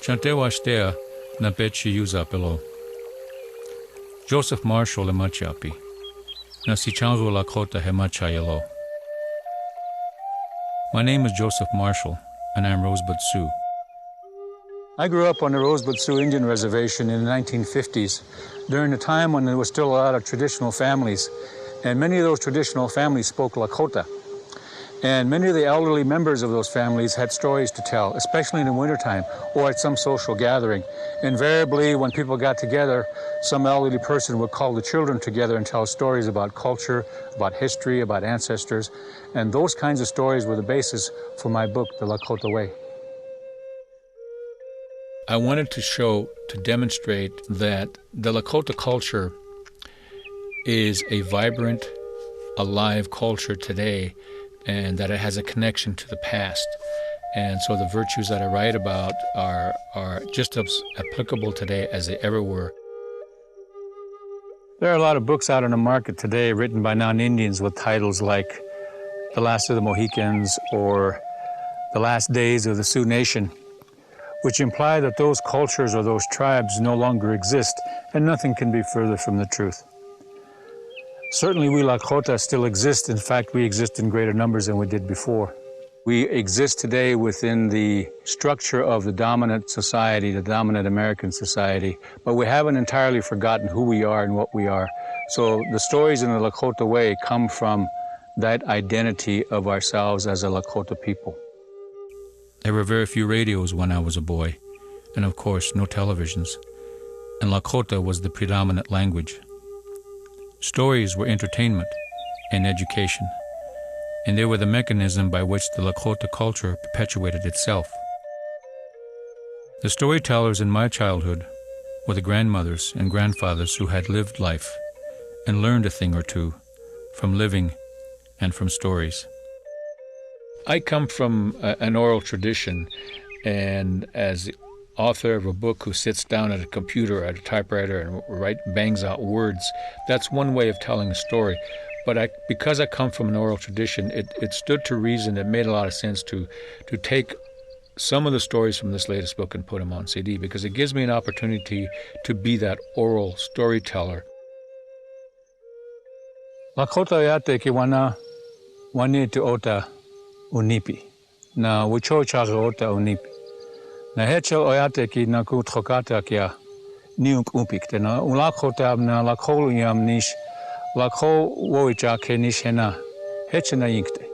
Chante washtea na pechi usapelo. Joseph Marshall emachapi. Na sichangu Lakota hemachayelo. My name is Joseph Marshall, and I'm Rosebud Sioux. I grew up on the Rosebud Sioux Indian Reservation in the 1950s, during a time when there was still a lot of traditional families, and many of those traditional families spoke Lakota. And many of the elderly members of those families had stories to tell, especially in the wintertime or at some social gathering. Invariably, when people got together, some elderly person would call the children together and tell stories about culture, about history, about ancestors, and those kinds of stories were the basis for my book, The Lakota Way. I wanted to demonstrate that the Lakota culture is a vibrant, alive culture today, and that it has a connection to the past. And so the virtues that I write about are just as applicable today as they ever were. There are a lot of books out on the market today written by non-Indians with titles like The Last of the Mohicans or The Last Days of the Sioux Nation, which imply that those cultures or those tribes no longer exist, and nothing can be further from the truth. Certainly we Lakota still exist. In fact, we exist in greater numbers than we did before. We exist today within the structure of the dominant society, the dominant American society, but we haven't entirely forgotten who we are and what we are. So the stories in the Lakota Way come from that identity of ourselves as a Lakota people. There were very few radios when I was a boy, and of course, no televisions. And Lakota was the predominant language. Stories were entertainment and education, and they were the mechanism by which the Lakota culture perpetuated itself. The storytellers in my childhood were the grandmothers and grandfathers who had lived life and learned a thing or two from living and from stories. I come from an oral tradition, and as the author of a book who sits down at a computer, at a typewriter, and bangs out words, that's one way of telling a story. But because I come from an oral tradition, it stood to reason, it made a lot of sense to take some of the stories from this latest book and put them on CD, because it gives me an opportunity to be that oral storyteller. Lakota yate ki wana wani te ota unipi. Na wicho chaga ota unipi. Na hechel oyate ki na ku trokata kia niunk upik. Te na ulakota na lakol yam nish lakho woicha ke nish hena. Heche na yinkte.